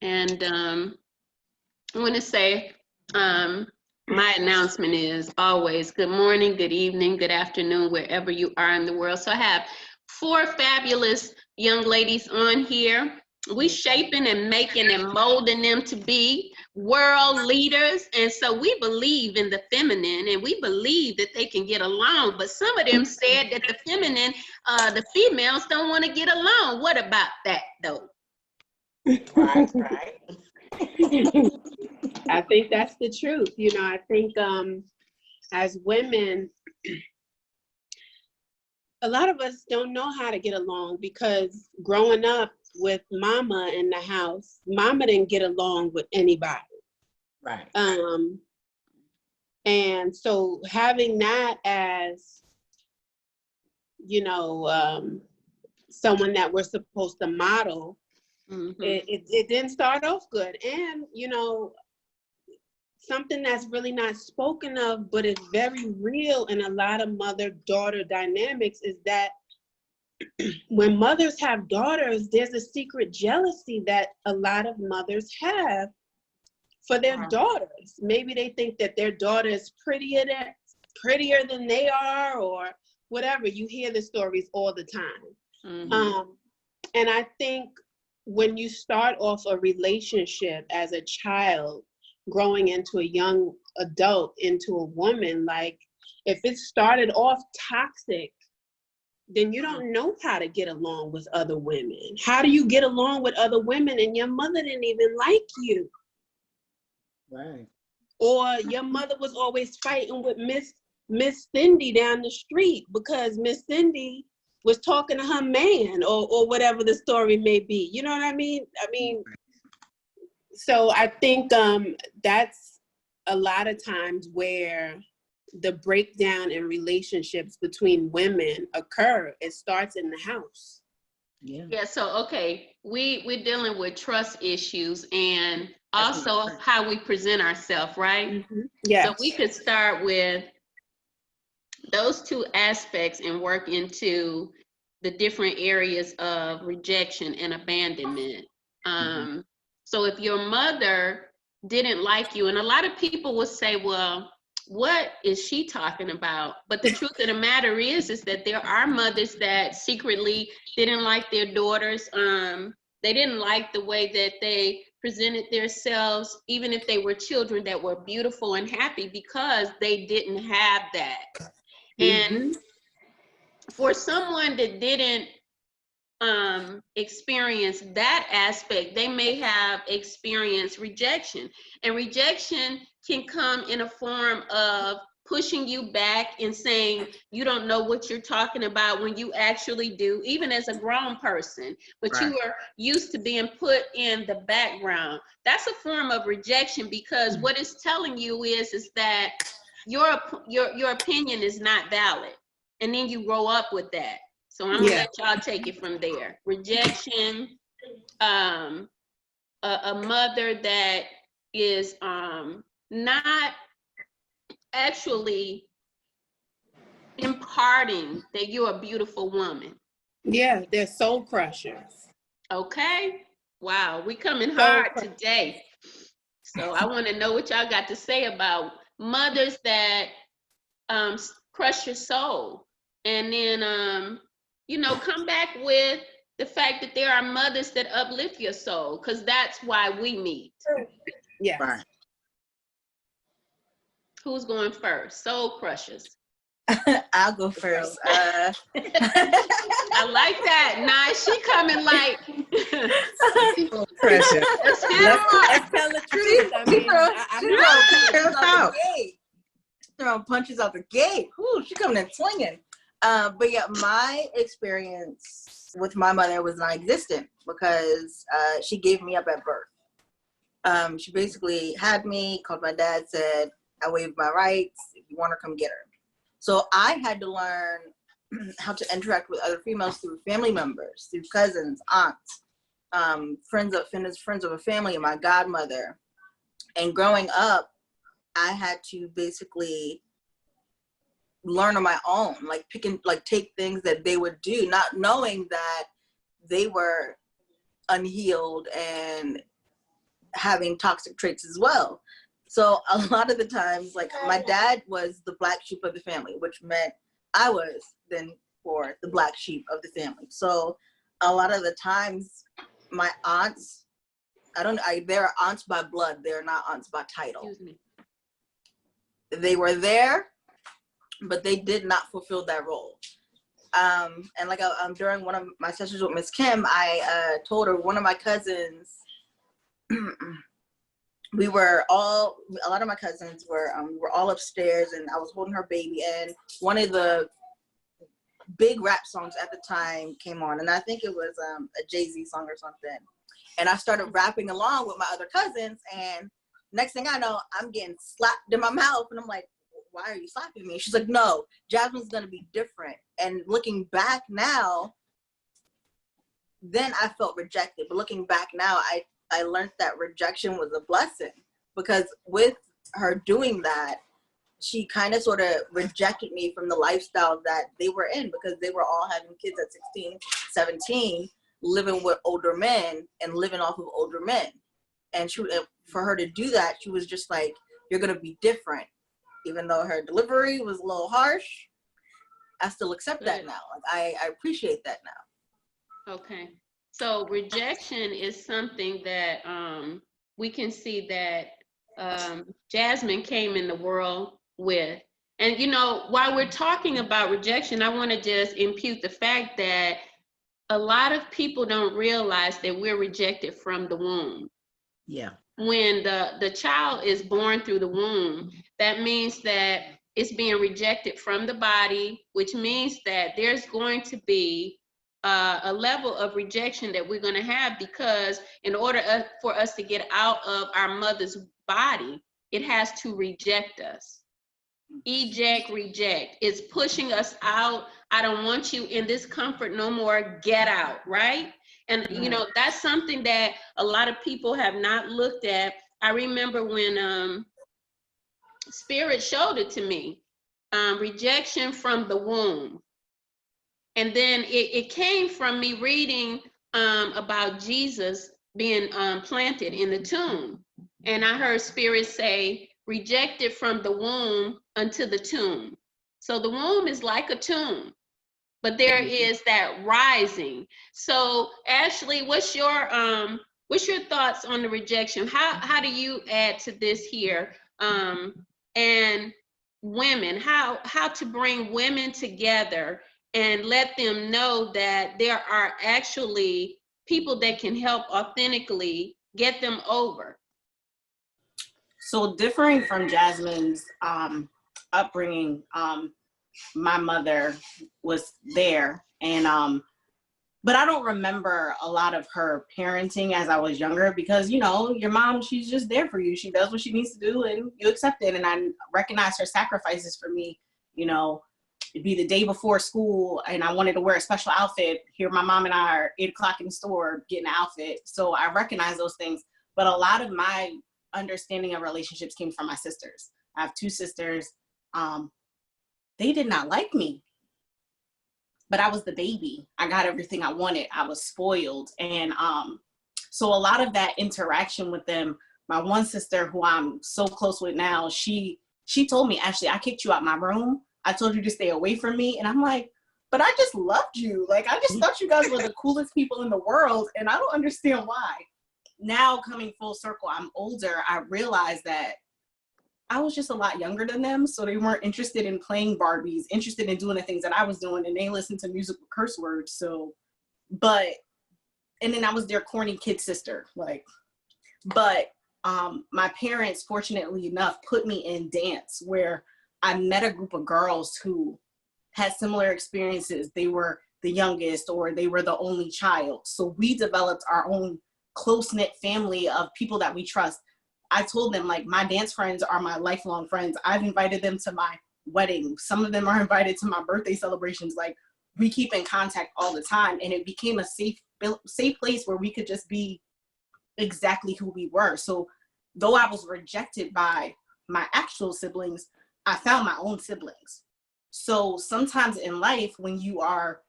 And I want to say my announcement is always good morning, good evening, good afternoon, wherever you are in the world. So I have 4 fabulous young ladies on here. We shaping and making and molding them to be world leaders. And so we believe in the feminine and we believe that they can get along. But some of them said that the feminine, the females don't want to get along. What about that though? Right. I think that's the truth. You know, I think as women, a lot of us don't know how to get along because growing up with mama in the house, mama didn't get along with anybody. Right. And so having that as, you know, someone that we're supposed to model, it didn't start off good. And, you know, something that's really not spoken of, but it's very real in a lot of mother-daughter dynamics is that when mothers have daughters, there's a secret jealousy that a lot of mothers have for their daughters. Maybe they think that their daughter is prettier than they are, or whatever. You hear the stories all the time. And I think when you start off a relationship as a child, growing into a young adult, into a woman, like if it started off toxic, then you don't know how to get along with other women. How do you get along with other women and your mother didn't even like you? Right. Or your mother was always fighting with Miss Cindy down the street because Miss Cindy was talking to her man or whatever the story may be. You know what I mean? So I think that's a lot of times where the breakdown in relationships between women occur. It starts in the house. Yeah, so okay, we're dealing with trust issues and also how we present ourselves, right? Yes. So we could start with those 2 aspects and work into the different areas of rejection and abandonment. So if your mother didn't like you, and a lot of people will say, well, what is she talking about? But the truth of the matter is that there are mothers that secretly didn't like their daughters. They didn't like the way that they presented themselves, even if they were children that were beautiful and happy, because they didn't have that. And for someone that didn't experience that aspect, they may have experienced rejection. And rejection can come in a form of pushing you back and saying you don't know what you're talking about when you actually do, even as a grown person, but you were used to being put in the background. That's a form of rejection because what it's telling you is that your opinion is not valid. And then you grow up with that. So I'm gonna let y'all take it from there. Rejection, a mother that is not actually imparting that you're a beautiful woman. Yeah, they're soul crushers. Okay. Wow, we coming hard today. So I want to know what y'all got to say about mothers that crush your soul, and then you know, come back with the fact that there are mothers that uplift your soul, because that's why we meet. Yeah. Right. Who's going first? Soul crushers. I'll go first. I like that. Nah, she coming like Pressure. Let's tell the truth. I mean, I'm throwing punches out the gate. Ooh, she coming in swinging. But yeah, my experience with my mother was non-existent because she gave me up at birth. She basically had me, called my dad, said, I waived my rights. If you want her, come get her. So I had to learn how to interact with other females through family members, through cousins, aunts, friends of a family, and my godmother. And growing up, I had to basically learn on my own, take things that they would do, not knowing that they were unhealed and having toxic traits as well. So a lot of the times, like my dad was the black sheep of the family, which meant I was then for the black sheep of the family. So a lot of the times my aunts, they're aunts by blood. They're not aunts by title. Excuse me. They were there, but they did not fulfill that role. And like during one of my sessions with Miss Kim, I told her one of my cousins, a lot of my cousins were all upstairs, and I was holding her baby, and one of the big rap songs at the time came on, and I think it was a Jay-Z song or something. And I started rapping along with my other cousins, and next thing I know, I'm getting slapped in my mouth, and I'm like, why are you slapping me? She's like, no, Jasmine's gonna be different. And looking back now, then I felt rejected. But looking back now, I learned that rejection was a blessing, because with her doing that, she kind of sort of rejected me from the lifestyle that they were in, because they were all having kids at 16, 17, living with older men and living off of older men. And for her to do that, she was just like, you're going to be different. Even though her delivery was a little harsh, I still accept that now. Like, I appreciate that now. Okay. So rejection is something that we can see that Jasmine came in the world with. And, you know, while we're talking about rejection, I want to just impute the fact that a lot of people don't realize that we're rejected from the womb. Yeah. When the child is born through the womb, that means that it's being rejected from the body, which means that there's going to be a level of rejection that we're going to have, because in order for us to get out of our mother's body, it has to reject us. Eject, reject. It's pushing us out. I don't want you in this comfort no more. Get out, right? And, you know, that's something that a lot of people have not looked at. I remember when Spirit showed it to me, rejection from the womb. And then it came from me reading about Jesus being planted in the tomb. And I heard Spirit say, rejected from the womb unto the tomb. So the womb is like a tomb, but there is that rising. So Ashley, what's your thoughts on the rejection? How do you add to this here? And women, how to bring women together and let them know that there are actually people that can help authentically get them over. So differing from Jasmine's upbringing, my mother was there, and but I don't remember a lot of her parenting as I was younger, because, you know, your mom, she's just there for you. She does what she needs to do and you accept it. And I recognize her sacrifices for me. You know, it'd be the day before school and I wanted to wear a special outfit. Here my mom and I are 8 o'clock in the store getting an outfit. So I recognize those things. But a lot of my understanding of relationships came from my sisters. I have 2 sisters. They did not like me, but I was the baby. I got everything I wanted. I was spoiled. And so a lot of that interaction with them, my one sister who I'm so close with now, she told me, Ashley, I kicked you out my room. I told you to stay away from me. And I'm like, but I just loved you. Like, I just thought you guys were the coolest people in the world. And I don't understand why. Now coming full circle, I'm older, I realized that I was just a lot younger than them. So they weren't interested in playing Barbies, interested in doing the things that I was doing. And they listened to music with curse words. So, and then I was their corny kid sister. But my parents, fortunately enough, put me in dance, where I met a group of girls who had similar experiences. They were the youngest, or they were the only child. So we developed our own close-knit family of people that we trust. I told them, like, my dance friends are my lifelong friends. I've invited them to my wedding. Some of them are invited to my birthday celebrations. Like, we keep in contact all the time. And it became a safe place where we could just be exactly who we were. So though I was rejected by my actual siblings, I found my own siblings. So sometimes in life, when you are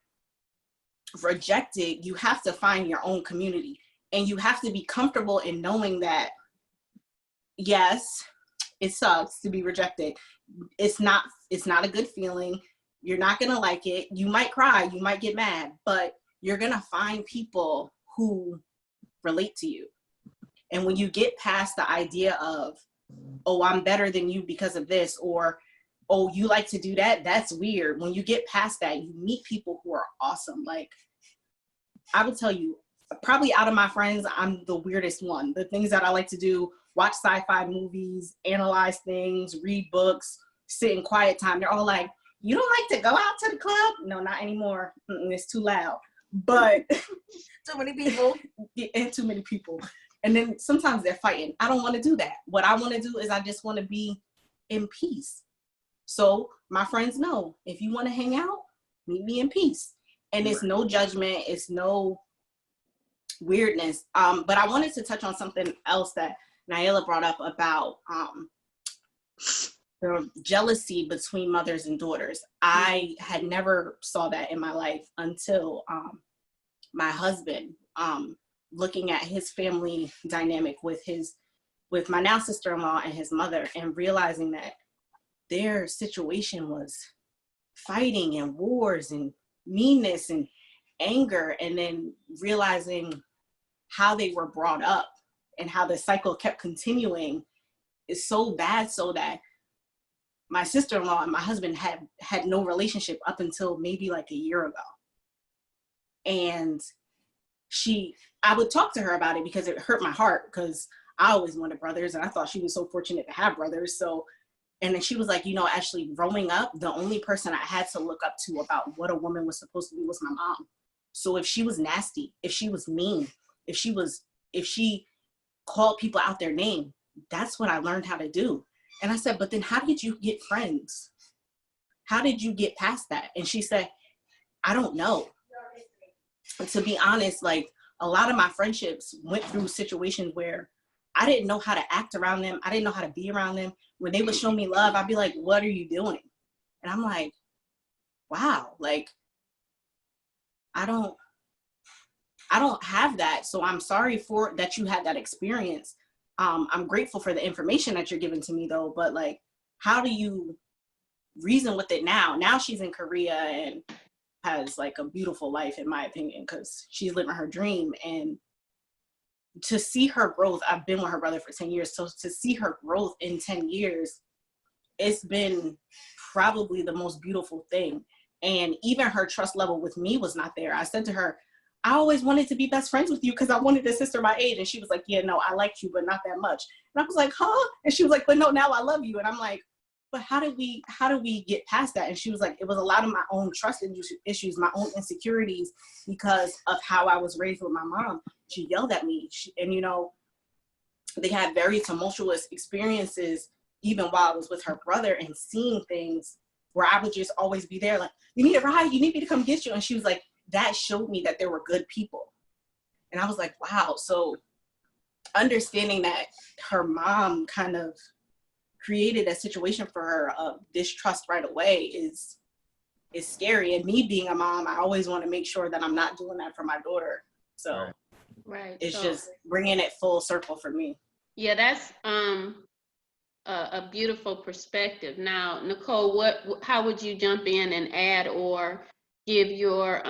rejected, you have to find your own community. And you have to be comfortable in knowing that yes, it sucks to be rejected. It's not a good feeling. You're not gonna like it. You might cry, you might get mad, but you're gonna find people who relate to you. And when you get past the idea of, oh, I'm better than you because of this, or oh, you like to do that, that's weird. When you get past that, you meet people who are awesome. Like, I would tell you, probably out of my friends, I'm the weirdest one. The things that I like to do, watch sci-fi movies, analyze things, read books, sit in quiet time. They're all like, you don't like to go out to the club? No, not anymore. It's too loud. But Too many people. and too many people. And then sometimes they're fighting. I don't want to do that. What I want to do is I just want to be in peace. So my friends know, if you want to hang out, meet me in peace. And it's no judgment. It's no weirdness. But I wanted to touch on something else that Naila brought up about the jealousy between mothers and daughters. I had never saw that in my life until my husband, looking at his family dynamic with my now sister-in-law and his mother, and realizing that their situation was fighting and wars and meanness and anger, and then realizing how they were brought up and how the cycle kept continuing is so bad, so that my sister-in-law and my husband had no relationship up until maybe like a year ago. And I would talk to her about it because it hurt my heart, because I always wanted brothers and I thought she was so fortunate to have brothers. So, and then she was like, actually growing up, the only person I had to look up to about what a woman was supposed to be was my mom. So if she was nasty, if she was mean, if she called people out their name, that's what I learned how to do. And I said, but then how did you get friends? How did you get past that? And she said, I don't know. To be honest, like, a lot of my friendships went through situations where I didn't know how to act around them. I didn't know how to be around them. When they would show me love, I'd be like, what are you doing? And I'm like, wow, like, I don't have that. So I'm sorry for that you had that experience. I'm grateful for the information that you're giving to me though, but like, how do you reason with it now? Now she's in Korea and has like a beautiful life, in my opinion, because she's living her dream. And to see her growth, I've been with her brother for 10 years. So to see her growth in 10 years, it's been probably the most beautiful thing. And even her trust level with me was not there. I said to her, I always wanted to be best friends with you because I wanted a sister my age. And she was like, yeah, no, I liked you, but not that much. And I was like, huh? And she was like, but no, now I love you. And I'm like, but how do we get past that? And she was like, it was a lot of my own trust issues, my own insecurities, because of how I was raised with my mom. She yelled at me. And they had very tumultuous experiences, even while I was with her brother, and seeing things where I would just always be there, like, you need a ride, you need me to come get you. And she was like, that showed me that there were good people. And I was like, wow. So understanding that her mom kind of created a situation for her of distrust right away is scary. And me being a mom, I always want to make sure that I'm not doing that for my daughter. So Right. it's So, just bringing it full circle for me. yeah, that's a beautiful perspective. Now, Nicole, how would you jump in and add or give your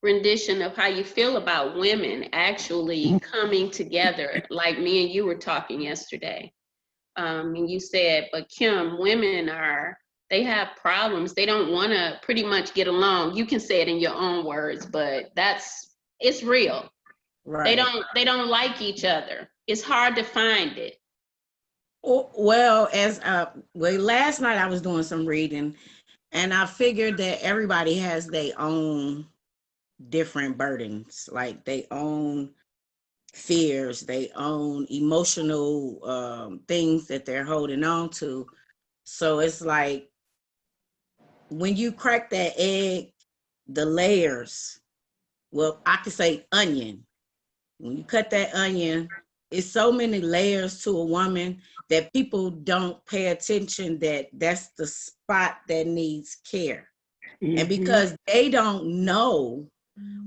rendition of how you feel about women actually coming together, like me and you were talking yesterday? And you said, but Kim, women they have problems. They don't want to pretty much get along. You can say it in your own words, but it's real. Right. They don't like each other. It's hard to find it. Well, last night I was doing some reading, and I figured that everybody has their own different burdens, like their own fears, their own emotional things that they're holding on to. So it's like, when you crack that egg, the layers, well, I could say onion. When you cut that onion, it's so many layers to a woman that people don't pay attention that's the spot that needs care. And because they don't know,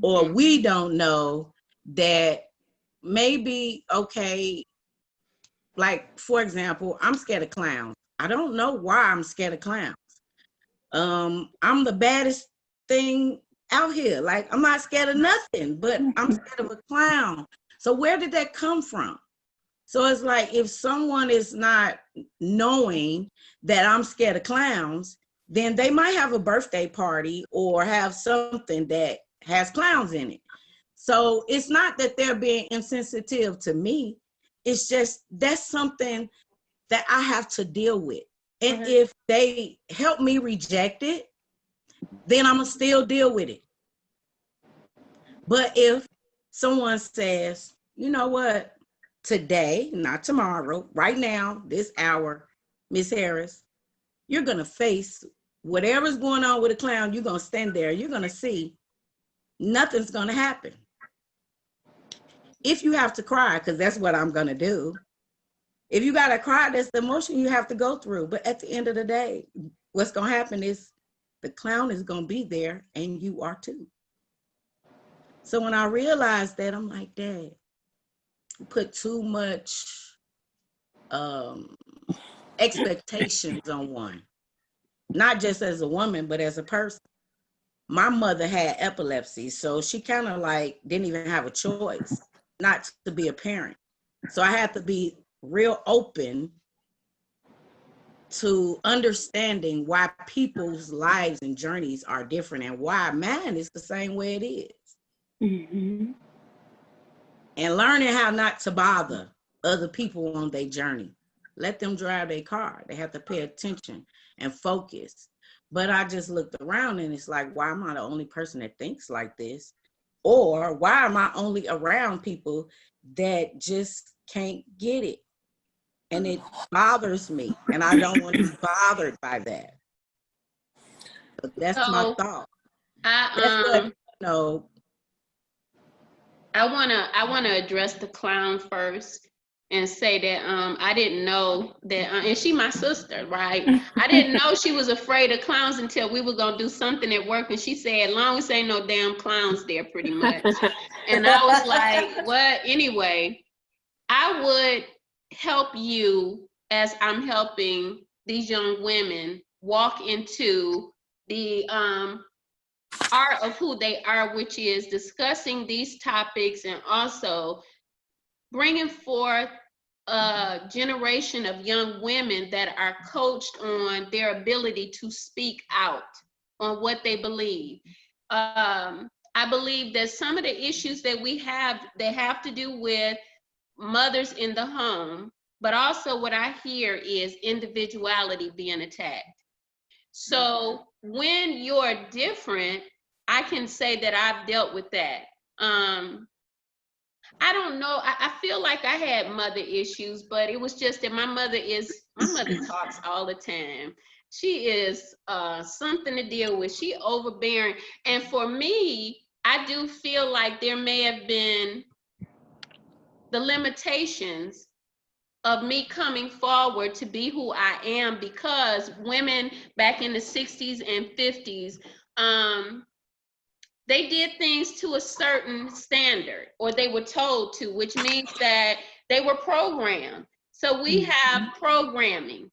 or we don't know, that maybe, okay, like, for example, I'm scared of clowns. I don't know why I'm scared of clowns. I'm the baddest thing out here. Like, I'm not scared of nothing, but I'm scared of a clown. So where did that come from? So it's like, if someone is not knowing that I'm scared of clowns, then they might have a birthday party or have something that has clowns in it. So it's not that they're being insensitive to me. It's just, that's something that I have to deal with. And if they help me reject it, then I'm gonna still deal with it. But if someone says, you know what, today, not tomorrow, right now, this hour, Miss Harris, you're gonna face whatever's going on with a clown. You're gonna stand there, you're gonna see nothing's gonna happen. If you have to cry, because that's what I'm gonna do. If you gotta cry, that's the emotion you have to go through. But at the end of the day, what's gonna happen is the clown is gonna be there and you are too. So when I realized that, I'm like, Dad, you put too much expectations on one, not just as a woman, but as a person. My mother had epilepsy, so she kind of like didn't even have a choice not to be a parent. So I had to be real open to understanding why people's lives and journeys are different and why mine is the same way it is. Mm-hmm. And learning how not to bother other people on their journey. Let them drive their car. They have to pay attention and focus. But I just looked around and it's like, why am I the only person that thinks like this? Or why am I only around people that just can't get it? And it bothers me. And I don't want to be bothered by that. But that's my thought. That's what, you know. I wanna address the clown first and say that I didn't know that, and she my sister, right? I didn't know she was afraid of clowns until we were gonna do something at work, and she said, "Long as ain't no damn clowns there," pretty much. And I was like, "What?" Anyway, I would help you as I'm helping these young women walk into the art of who they are, which is discussing these topics and also bringing forth a generation of young women that are coached on their ability to speak out on what they believe. I believe that some of the issues that we have, they have to do with mothers in the home, but also what I hear is individuality being attacked. So when you're different, I can say that I've dealt with that. I don't know. I feel like I had mother issues, but it was just that my mother talks all the time. She is something to deal with. She overbearing. And for me, I do feel like there may have been the limitations of me coming forward to be who I am, because women back in the 60s and 50s, they did things to a certain standard, or they were told to, which means that they were programmed. So we have programming.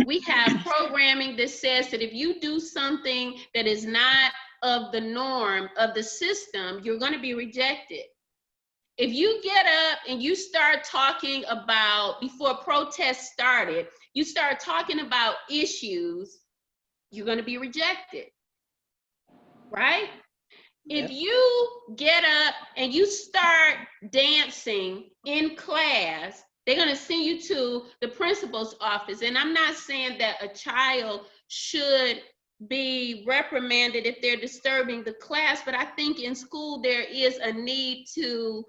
We have programming that says that if you do something that is not of the norm of the system, you're going to be rejected. If you get up and you start talking about, before protests started, you start talking about issues, you're going to be rejected, right? Yep. If you get up and you start dancing in class, they're going to send you to the principal's office. And I'm not saying that a child should be reprimanded if they're disturbing the class, but I think in school there is a need to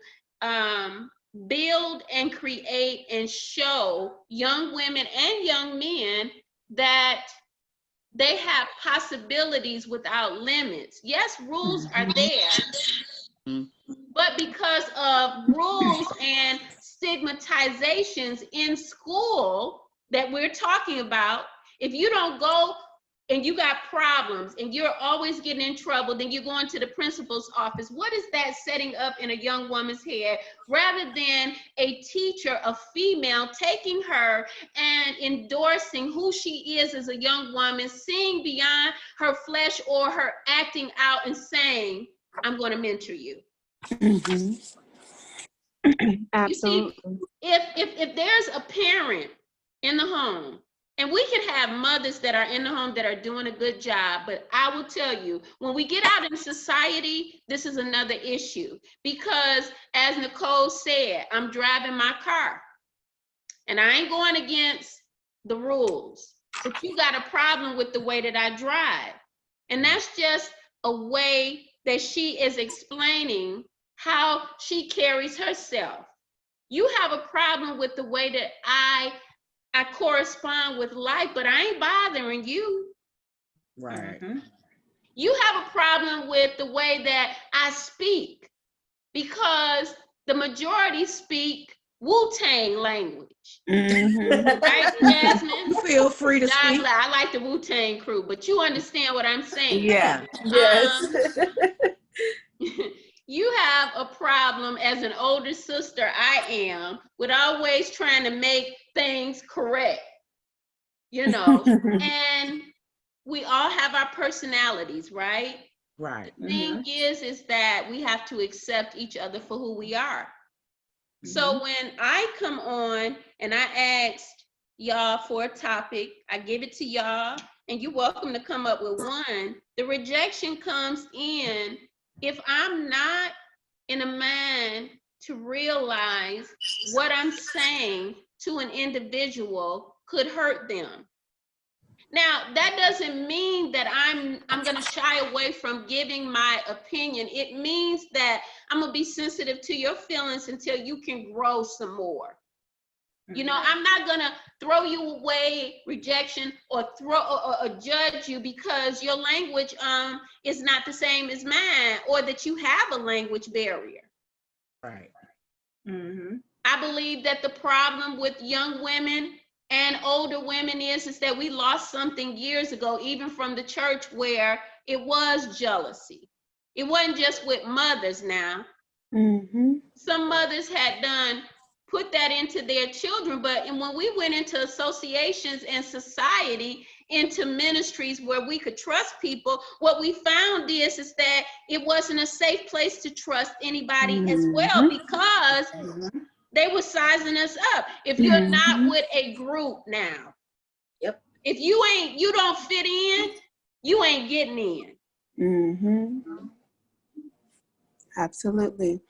build and create and show young women and young men that they have possibilities without limits. Yes, rules are there, but because of rules and stigmatizations in school that we're talking about, if you don't go and you got problems and you're always getting in trouble, then you're going to the principal's office. What is that setting up in a young woman's head, rather than a teacher, a female, taking her and endorsing who she is as a young woman, seeing beyond her flesh or her acting out and saying, I'm going to mentor you. Absolutely. You see, if there's a parent in the home, and we can have mothers that are in the home that are doing a good job, but I will tell you, when we get out in society, this is another issue. Because as Nicole said, I'm driving my car and I ain't going against the rules, but you got a problem with the way that I drive. And that's just a way that she is explaining how she carries herself. You have a problem with the way that I correspond with life, but I ain't bothering you. Right. You have a problem with the way that I speak, because the majority speak Wu-Tang language. Right, Jasmine? Feel free to God speak. bless. I like the Wu-Tang crew, but you understand what I'm saying. Yeah. Yes. You have a problem as an older sister, I am, with always trying to make things correct, you know, and we all have our personalities, right? Right. The thing is that we have to accept each other for who we are. So when I come on and I ask y'all for a topic, I give it to y'all, and you're welcome to come up with one. The rejection comes in if I'm not in a mind to realize what I'm saying to an individual could hurt them. Now, that doesn't mean that I'm gonna shy away from giving my opinion. It means that I'm gonna be sensitive to your feelings until you can grow some more. You know, I'm not gonna throw you away, rejection, or or judge you because your language is not the same as mine, or that you have a language barrier. Right. I believe that the problem with young women and older women is that we lost something years ago, even from the church, where it was jealousy. It wasn't just with mothers now. Some mothers had put that into their children, but when we went into associations and society, into ministries where we could trust people, what we found is that it wasn't a safe place to trust anybody as well, because they were sizing us up. If you're not with a group now, if you don't fit in, you ain't getting in. Absolutely.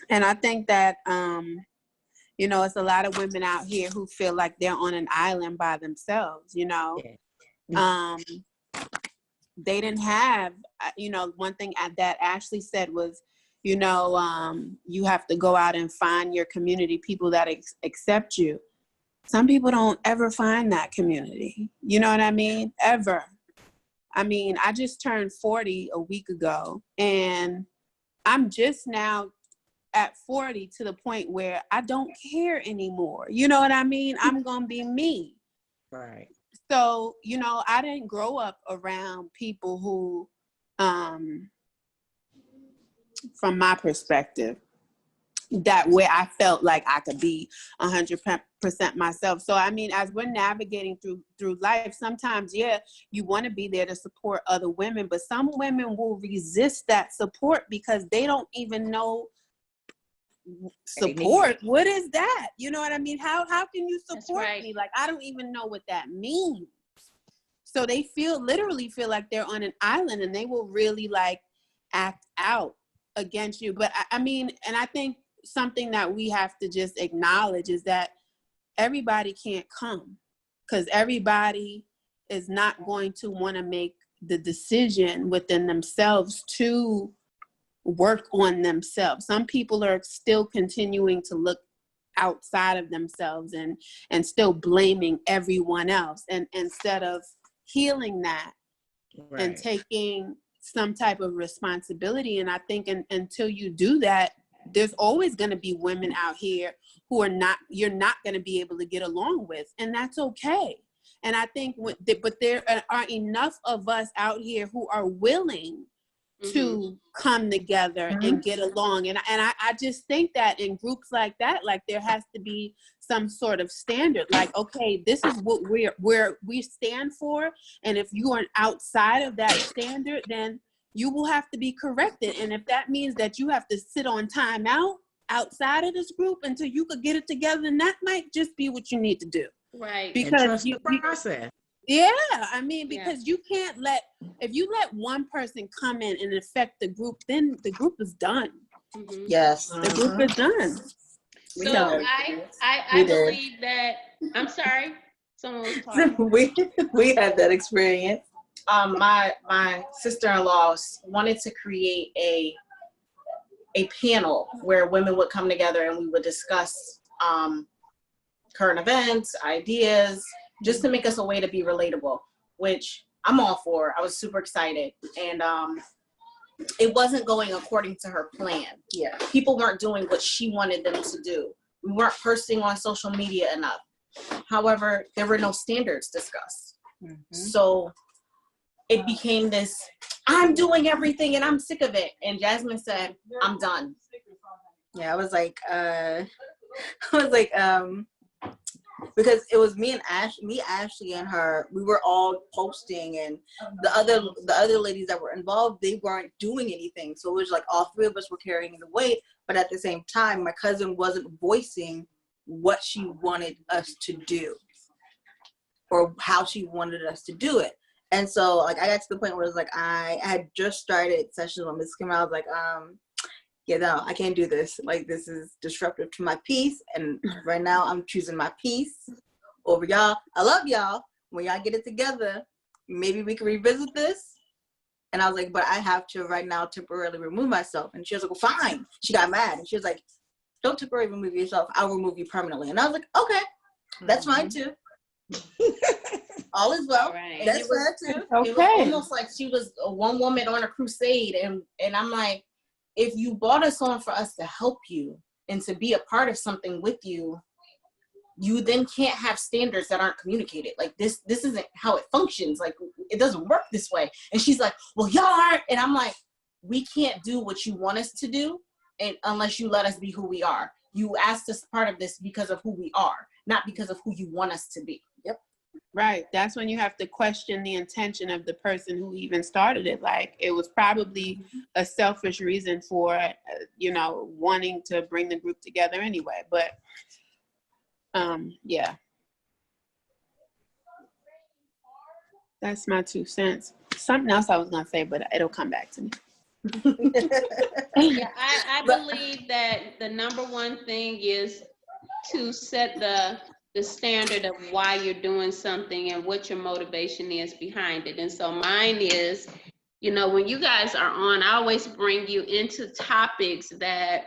And I think that, you know, it's a lot of women out here who feel like they're on an island by themselves, you know. They didn't have, you know, one thing that Ashley said was, you know, you have to go out and find your community, people that accept you. Some people don't ever find that community. You know what I mean? Ever. I mean, I just turned 40 a week ago, and I'm just now at 40 to the point where I don't care anymore. You know what I mean? I'm going to be me. Right. So, you know, I didn't grow up around people who, from my perspective, that where I felt like I could be 100% myself. So, I mean, as we're navigating through life, sometimes, yeah, you want to be there to support other women, but some women will resist that support because they don't even know support. What is that? You know what I mean? How can you support me? Like, I don't even know what that means. So they literally feel like they're on an island, and they will really like act out against you. But I mean, and I think something that we have to just acknowledge is that everybody can't come, because everybody is not going to want to make the decision within themselves to work on themselves. Some people are still continuing to look outside of themselves and still blaming everyone else, and instead of healing that and taking some type of responsibility. And I think until you do that, there's always going to be women out here who you're not going to be able to get along with, and that's okay. And I think, but there are enough of us out here who are willing to come together and get along. And I just think that in groups like that, like there has to be some sort of standard, like, okay, this is what we stand for. And if you are outside of that standard, then you will have to be corrected. And if that means that you have to sit on timeout outside of this group until you could get it together, then that might just be what you need to do. Right. Because the process. yeah, I mean, because you can't if you let one person come in and affect the group, then the group is done. Yes. The group is done. So I believe that, I'm sorry, someone was talking. we had that experience. My sister-in-law wanted to create a panel where women would come together and we would discuss current events, ideas, just to make us a way to be relatable, which I'm all for. I was super excited. And it wasn't going according to her plan. Yeah. People weren't doing what she wanted them to do. We weren't posting on social media enough. However, there were no standards discussed. So it became this, I'm doing everything and I'm sick of it. And Jasmine said, I'm done. Yeah, I was like, because it was me, Ashley, and her. We were all posting, and the other ladies that were involved, they weren't doing anything. So it was like all three of us were carrying the weight, but at the same time, my cousin wasn't voicing what she wanted us to do or how she wanted us to do it. And so, like, I got to the point where it was like I had just started sessions with Miss Kim. I was like, yeah, no, I can't do this. Like, this is disruptive to my peace. And right now I'm choosing my peace over y'all. I love y'all. When y'all get it together, maybe we can revisit this. And I was like, but I have to right now temporarily remove myself. And she was like, well, fine. She got mad. And she was like, don't temporarily remove yourself. I'll remove you permanently. And I was like, okay, that's fine too. All is well. Right. That's fine too. Okay. It was almost like she was a one woman on a crusade. And I'm like, if you brought us on for us to help you and to be a part of something with you, you then can't have standards that aren't communicated. Like this isn't how it functions. Like it doesn't work this way. And she's like, well, y'all aren't. And I'm like, we can't do what you want us to do and unless you let us be who we are. You asked us part of this because of who we are, not because of who you want us to be. Yep. Right. That's when you have to question the intention of the person who even started it. Like it was probably a selfish reason for, wanting to bring the group together anyway. But yeah. That's my 2 cents. Something else I was going to say, but it'll come back to me. Yeah, I believe that the number one thing is to set the standard of why you're doing something and what your motivation is behind it. And so mine is, when you guys are on, I always bring you into topics that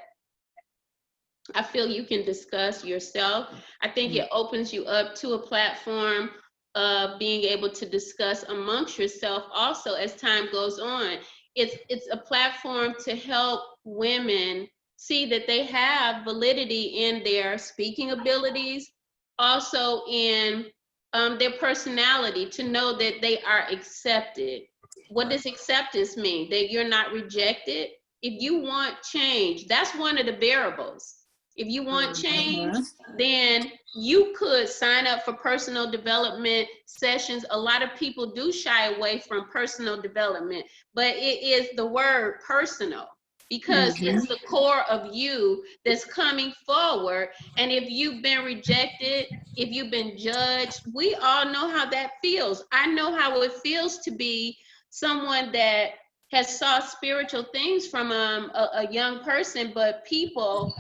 I feel you can discuss yourself. I think it opens you up to a platform of being able to discuss amongst yourself also as time goes on. It's a platform to help women see that they have validity in their speaking abilities, also in their personality, to know that they are accepted. What does acceptance mean? That you're not rejected. If you want change, that's one of the variables. If you want change, then you could sign up for personal development sessions. A lot of people do shy away from personal development, but it is the word personal because it's the core of you that's coming forward. And if you've been rejected, if you've been judged, we all know how that feels. I know how it feels to be someone that has saw spiritual things from a young person, but people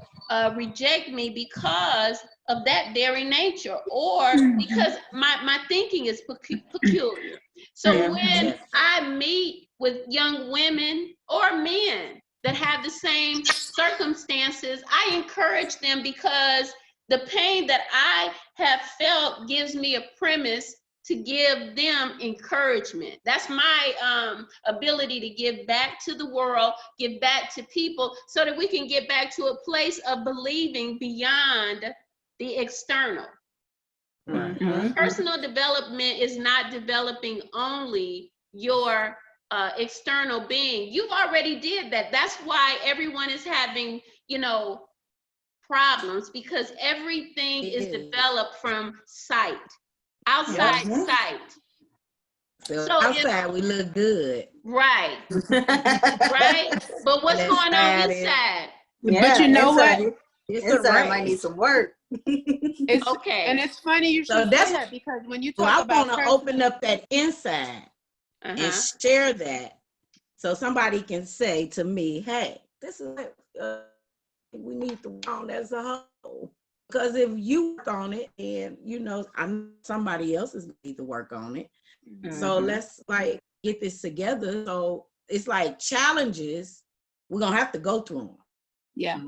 reject me because of that very nature, or because my thinking is peculiar. So when I meet with young women or men that have the same circumstances, I encourage them because the pain that I have felt gives me a premise to give them encouragement. That's my ability to give back to the world, give back to people, so that we can get back to a place of believing beyond the external. Mhm. Personal development is not developing only your external being. You've already did that. That's why everyone is having, problems, because everything is developed from sight, outside Mhm. sight. So So outside we look good. right, but what's And going on inside inside? But you know what? it's a Inside might race. need some work. It's Okay. and it's funny you So should that's- say that, because when you So talk I about want to open up that inside and Uh-huh. share that, so somebody can say to me, "Hey, this is what we need to work on as a whole." Because if you work on it, and I'm somebody else is need to work on it. So let's like get this together. So it's like challenges. We're gonna have to go through them. Yeah.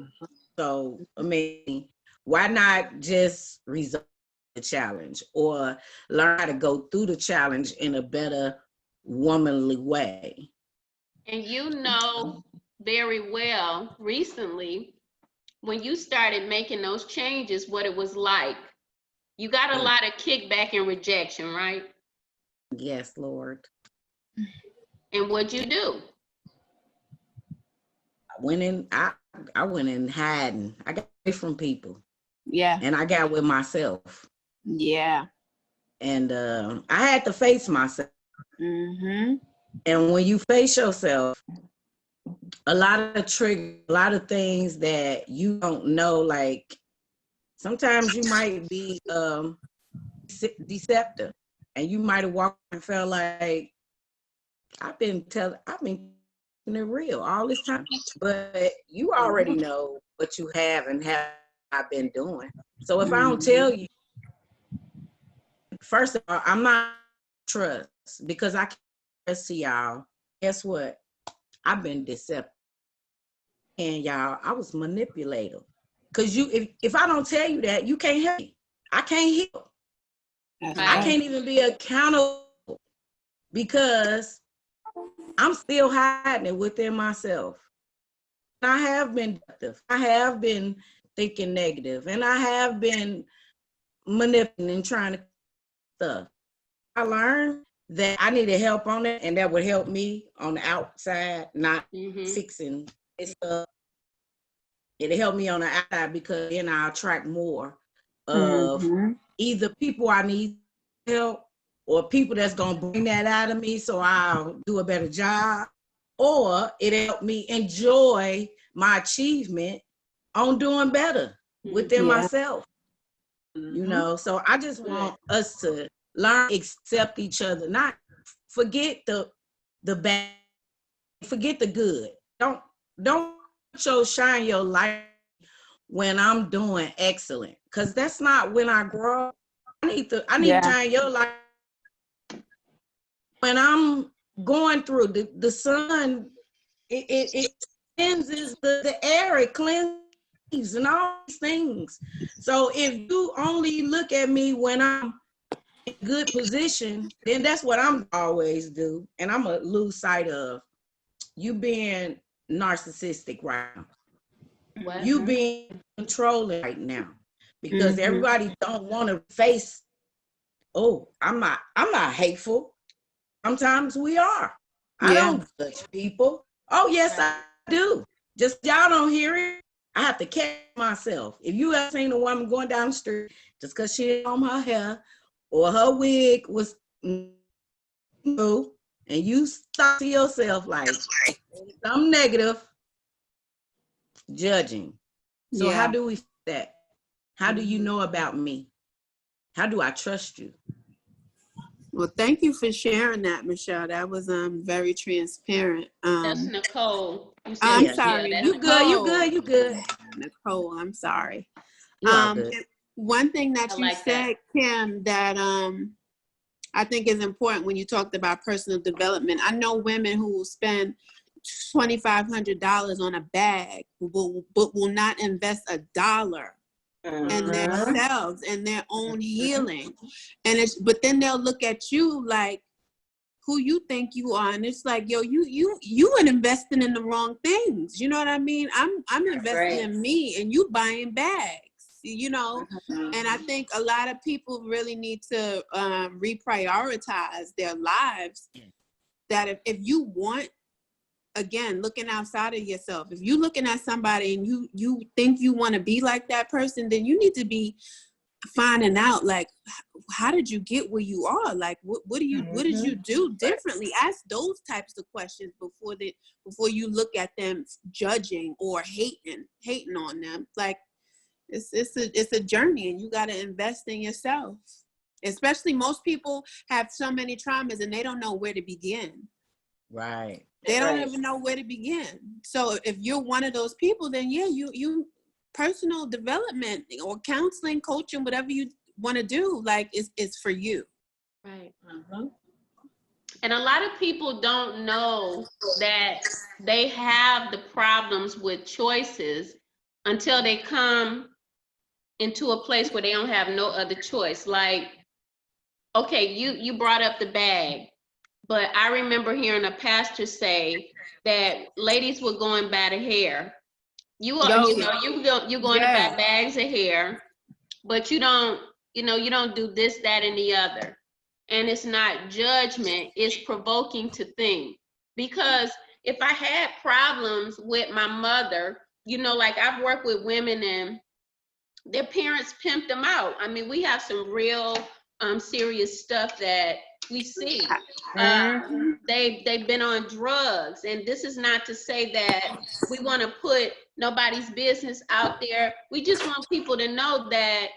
So I mean, why not just resolve the challenge or learn how to go through the challenge in a better womanly way? And very well recently, when you started making those changes, what it was like. You got a lot of kickback and rejection, right? Yes, Lord. And what'd you do? I went in hiding. I got away from people Yeah. and I got with myself. Yeah. And I had to face myself. Mm-hmm. And when you face yourself, a lot of things that you don't know, like sometimes you might be deceptive, and you might have walked and felt like I've been keeping it real all this time, but you already know what you have and have I've been doing. So if I don't tell you, first of all, I'm not trust, because I can't trust to y'all. Guess what? I've been deceptive. And y'all, I was manipulative. Cause if I don't tell you that, you can't help me. I can't heal. I can't even be accountable, because I'm still hiding it within myself. I have been deceptive. I have been thinking negative, and I have been manipulating and trying to stuff. I learned that I needed help on it, and that would help me on the outside, not fixing it stuff. It'll help me on the outside, because then I'll attract more of either people I need help, or people that's gonna bring that out of me so I'll do a better job, or it'll help me enjoy my achievement on doing better within myself. So I just want us to learn, accept each other, not forget the bad, forget the good. Don't shine your light when I'm doing excellent, because that's not when I grow. I need to shine your light when I'm going through the sun. It cleanses the air, it cleanses and all these things. So if you only look at me when I'm in good position, then that's what I'm always do, and I'm gonna lose sight of you being narcissistic right now. You being controlling right now, because everybody don't want to face, I'm not hateful. Sometimes we are. I don't judge people. Oh yes, I do. Just y'all don't hear it. I have to catch myself. If you ever seen a woman going down the street just because she didn't comb her hair or her wig was new, and you stop to yourself like something negative, judging. So how do we fix that? How do you know about me? How do I trust you? Well, thank you for sharing that, Michelle. That was very transparent. That's Nicole. I'm sorry. Yeah, You good. Nicole, I'm sorry. You all good. One thing that you like said, Kim, that I think is important when you talked about personal development. I know women who will spend $2,500 on a bag, but will not invest $1 in themselves and their own healing. And but then they'll look at you like, who you think you are, and it's like, yo, you are investing in the wrong things. You know what I mean? I'm investing in me, and you buying bags. you know. And I think a lot of people really need to reprioritize their lives. That if you want, again, looking outside of yourself, if you're looking at somebody and you think you want to be like that person, then you need to be finding out, like, how did you get where you are? Like, what did you do differently? Ask those types of questions before you look at them judging or hating on them. Like, it's a journey, and you got to invest in yourself. Especially, most people have so many traumas and they don't know where to begin. Right. They don't even know where to begin. So if you're one of those people, then yeah, you personal development or counseling, coaching, whatever you want to do, like, is for you. Right. And a lot of people don't know that they have the problems with choices until they come into a place where they don't have no other choice. Like, okay, you brought up the bag, but I remember hearing a pastor say that ladies were going by the hair. You're going to buy bags of hair, but you don't do this, that, and the other. And it's not judgment, it's provoking to think. Because if I had problems with my mother, like, I've worked with women and their parents pimped them out. I mean, we have some real serious stuff that we see. They've been on drugs, and this is not to say that we want to put nobody's business out there. We just want people to know that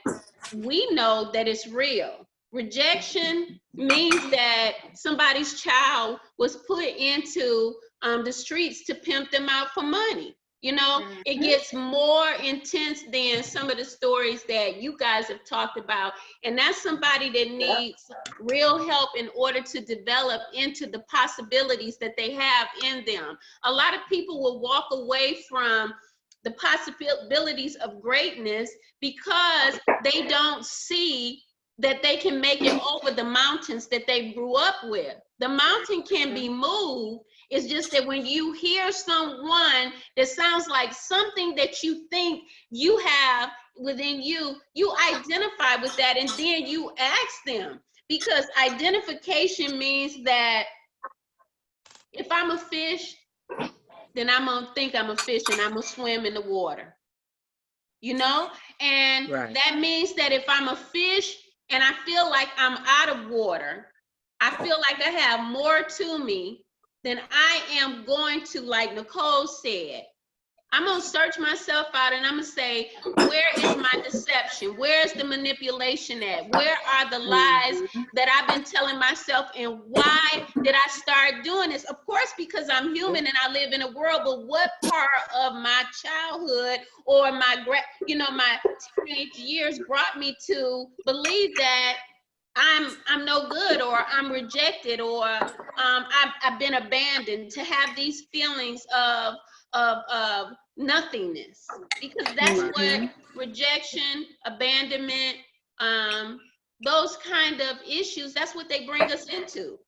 we know that it's real. Rejection means that somebody's child was put into the streets to pimp them out for money. It gets more intense than some of the stories that you guys have talked about. And that's somebody that needs real help in order to develop into the possibilities that they have in them. A lot of people will walk away from the possibilities of greatness because they don't see that they can make it over the mountains that they grew up with. The mountain can be moved. It's just that when you hear someone that sounds like something that you think you have within you, you identify with that, and then you ask them. Because identification means that if I'm a fish, then I'm gonna think I'm a fish and I'm gonna swim in the water. And that means that if I'm a fish and I feel like I'm out of water, I feel like I have more to me, then I am going to, like Nicole said, I'm going to search myself out and I'm going to say, where is my deception? Where's the manipulation at? Where are the lies that I've been telling myself, and why did I start doing this? Of course, because I'm human and I live in a world, but what part of my childhood or my teenage years brought me to believe that I'm no good, or I'm rejected, or I've been abandoned, to have these feelings of nothingness? Because that's what rejection, abandonment, those kind of issues, that's what they bring us into.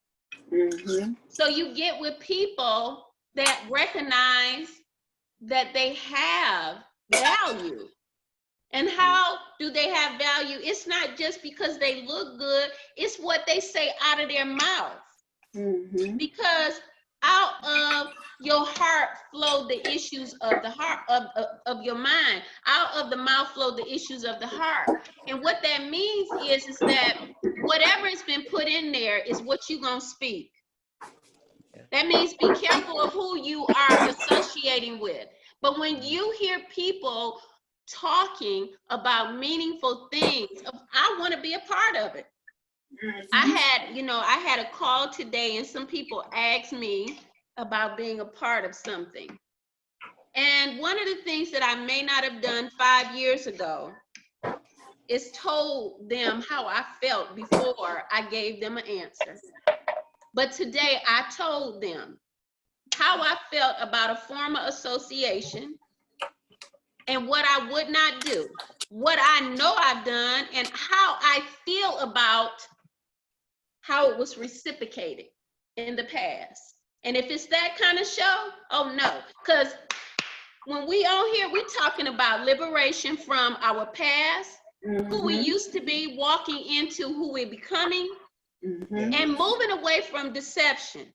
So you get with people that recognize that they have value. And how do they have value? It's not just because they look good, it's what they say out of their mouth. Because out of your heart flow the issues of the heart, of your mind. Out of the mouth flow the issues of the heart. And what that means is that whatever has been put in there is what you're gonna speak. That means be careful of who you are associating with. But when you hear people talking about meaningful things, I want to be a part of it. I had a call today and some people asked me about being a part of something. And one of the things that I may not have done 5 years ago is told them how I felt before I gave them an answer. But today I told them how I felt about a former association and what I would not do, what I know I've done, and how I feel about how it was reciprocated in the past. And if it's that kind of show, oh no, because when we on here, we talking about liberation from our past, who we used to be, walking into who we're becoming, and moving away from deception.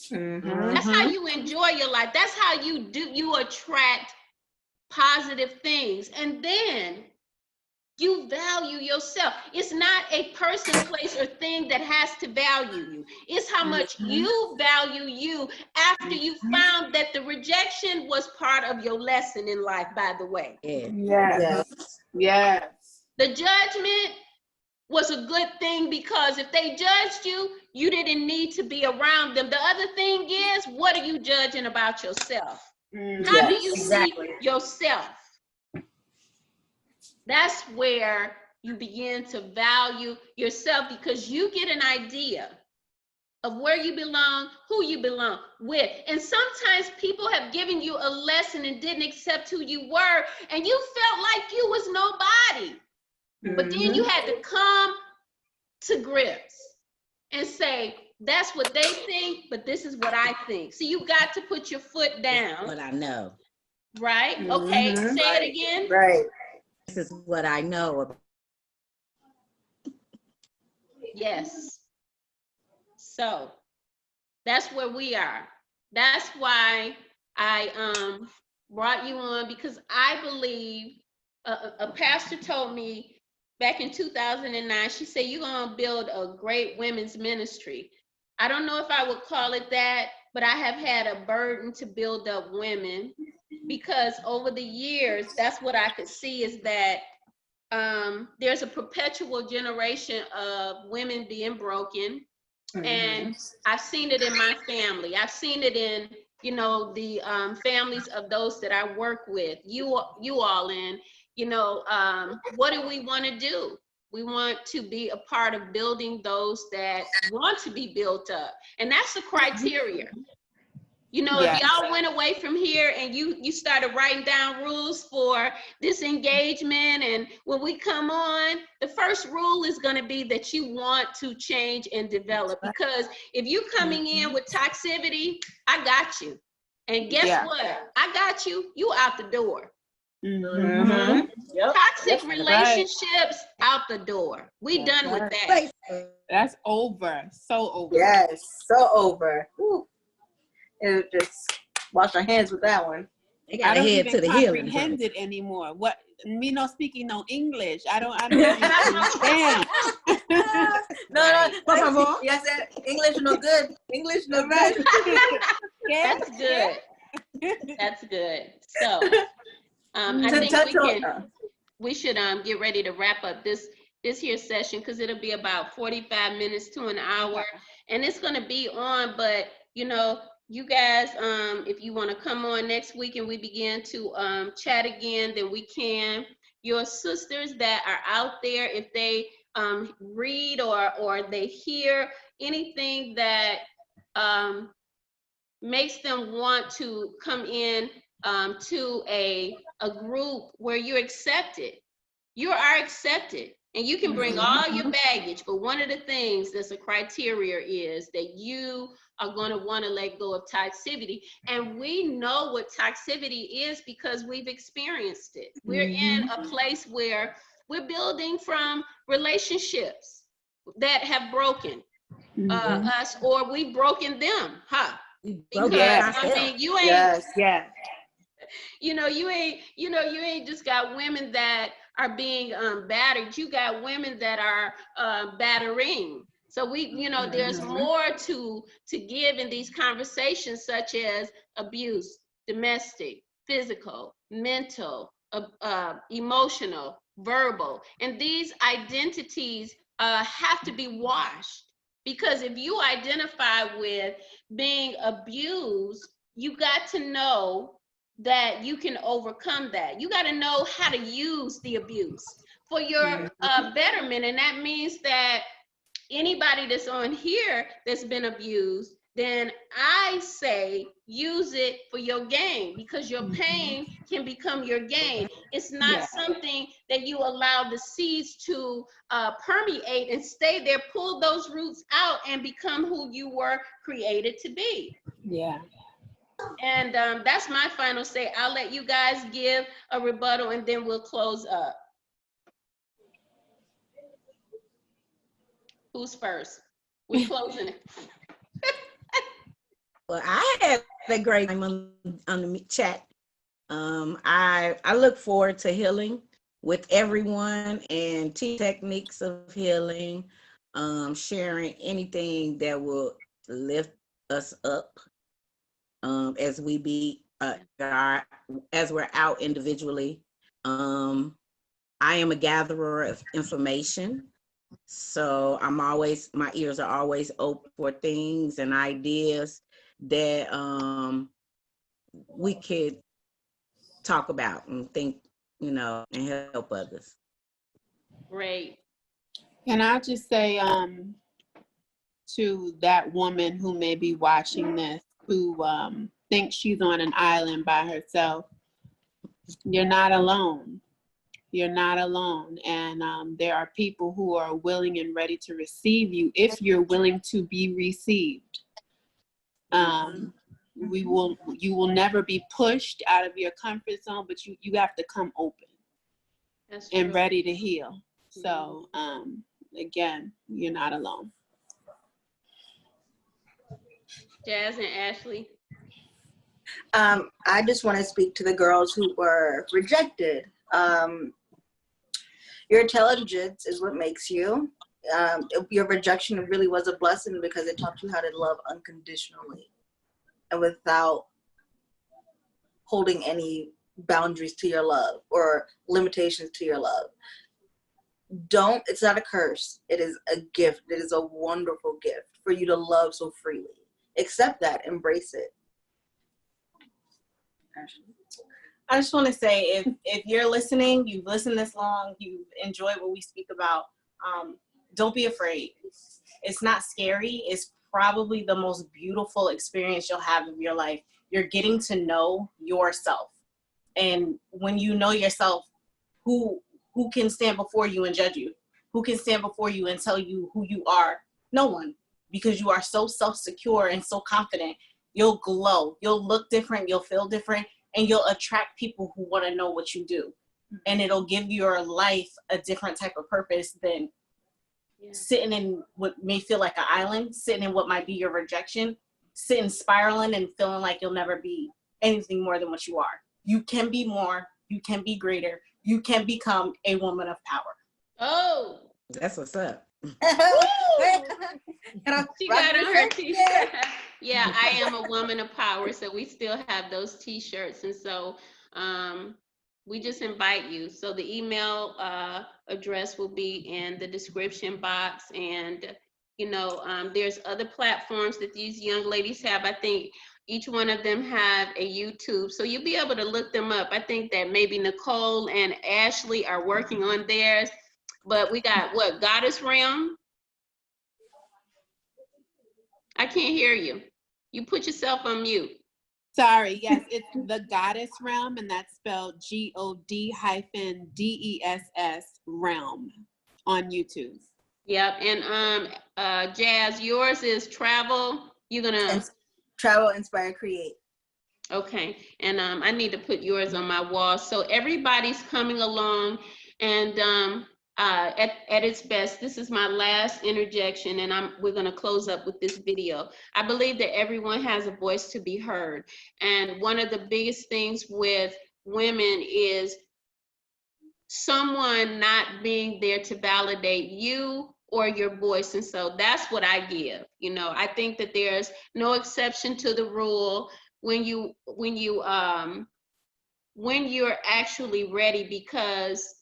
That's how you enjoy your life. That's how you attract positive things. And then you value yourself. It's not a person, place, or thing that has to value you. It's how much you value you after you found that the rejection was part of your lesson in life, by the way. Yes. The judgment was a good thing, because if they judged you, you didn't need to be around them. The other thing is, what are you judging about yourself? How do you see yourself? That's where you begin to value yourself, because you get an idea of where you belong, who you belong with. And sometimes people have given you a lesson and didn't accept who you were, and you felt like you was nobody. But then you had to come to grips and say, that's what they think, but this is what I think. So you got to put your foot down. What I know. Right? Okay, say it again. Right. This is what I know. Yes. So that's where we are. That's why I brought you on, because I believe a pastor told me back in 2009, she said, you're going to build a great women's ministry. I don't know if I would call it that, but I have had a burden to build up women, because over the years, that's what I could see, is that there's a perpetual generation of women being broken. And I've seen it in my family. I've seen it in, you know, the families of those that I work with, you all in, you know, what do we want to do? We want to be a part of building those that want to be built up. And that's the criteria. You know, if y'all went away from here and you started writing down rules for disengagement, and when we come on, the first rule is going to be that you want to change and develop. Because if you coming in with toxicity, I got you. And guess what? I got you. You out the door. Toxic relationships out the door. We done with that. That's over. So over. Yes, so over. Whew. And just wash our hands with that one. They I got to don't head even to the healing. comprehend it anymore. What, me not speaking no English. I don't understand. No, Por favor. yes, English no good. English no good. That's good. That's good. So I think we should get ready to wrap up this here session, because it'll be about 45 minutes to an hour, and it's going to be on. But you know, you guys, if you want to come on next week and we begin to chat again, then we can. Your sisters that are out there, if they read or they hear anything that makes them want to come in to a group where you're accepted, you are accepted. And you can bring all your baggage, but one of the things that's a criteria is that you are going to want to let go of toxicity. And we know what toxicity is because we've experienced it. We're in a place where we're building from relationships that have broken us, or we've broken them, because I mean, you ain't, you know, you ain't just got women that are being battered. You got women that are battering. So we, you know, there's more to give in these conversations, such as abuse, domestic, physical, mental, emotional, verbal. And these identities have to be washed, because if you identify with being abused, you got to know that you can overcome that. You got to know how to use the abuse for your betterment. And that means that anybody that's on here that's been abused, then I say use it for your gain, because your pain can become your gain. It's not something that you allow the seeds to permeate and stay there. Pull those roots out and become who you were created to be. And that's my final say. I'll let you guys give a rebuttal and then we'll close up. Who's first? We're closing it. Well, I had a great time on the chat. I look forward to healing with everyone and techniques of healing, sharing anything that will lift us up as we be as we're out individually. I am a gatherer of information, so my ears are always open for things and ideas that we could talk about and think, and help others. Great. And I'll just say to that woman who may be watching this, who thinks she's on an island by herself, you're not alone. You're not alone. And there are people who are willing and ready to receive you if you're willing to be received. You will never be pushed out of your comfort zone, but you have to come open and ready to heal. So again, you're not alone. Jazz and Ashley. I just want to speak to the girls who were rejected. Your intelligence is what makes you. Your rejection really was a blessing because it taught you how to love unconditionally and without holding any boundaries to your love or limitations to your love. It's not a curse. It is a gift. It is a wonderful gift for you to love so freely. Accept that, embrace it. I just want to say, if you're listening, you've listened this long, you've enjoyed what we speak about, don't be afraid. It's not scary. It's probably the most beautiful experience you'll have of your life. You're getting to know yourself. And when you know yourself, who can stand before you and judge you? Who can stand before you and tell you who you are? No one, because you are so self-secure and so confident. You'll glow, you'll look different, you'll feel different, and you'll attract people who want to know what you do. And it'll give your life a different type of purpose than sitting in what may feel like an island, sitting in what might be your rejection, sitting spiraling and feeling like you'll never be anything more than what you are. You can be more, you can be greater, you can become a woman of power. Oh, that's what's up. she got on her t-shirt. Yeah, I am a woman of power. So we still have those t-shirts. And so we just invite you. So the email address will be in the description box. And, there's other platforms that these young ladies have. I think each one of them have a YouTube. So you'll be able to look them up. I think that maybe Nicole and Ashley are working on theirs. But we got Goddess Realm. I can't hear you. You put yourself on mute. Sorry, yes, it's the Goddess Realm, and that's spelled GOD-DESS Realm on YouTube. Yep, and Jazz, yours is Travel. You're gonna Travel, Inspire, Create. Okay, and I need to put yours on my wall. So everybody's coming along, and at its best, this is my last interjection, and we're going to close up with this video. I believe that everyone has a voice to be heard, and one of the biggest things with women is someone not being there to validate you or your voice, and so that's what I give. I think that there's no exception to the rule when you're actually ready, because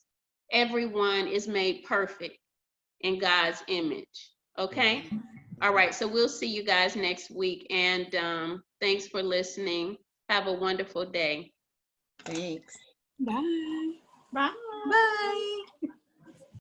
everyone is made perfect in God's image. Okay? All right. So we'll see you guys next week. And thanks for listening. Have a wonderful day. Thanks. Bye. Bye. Bye.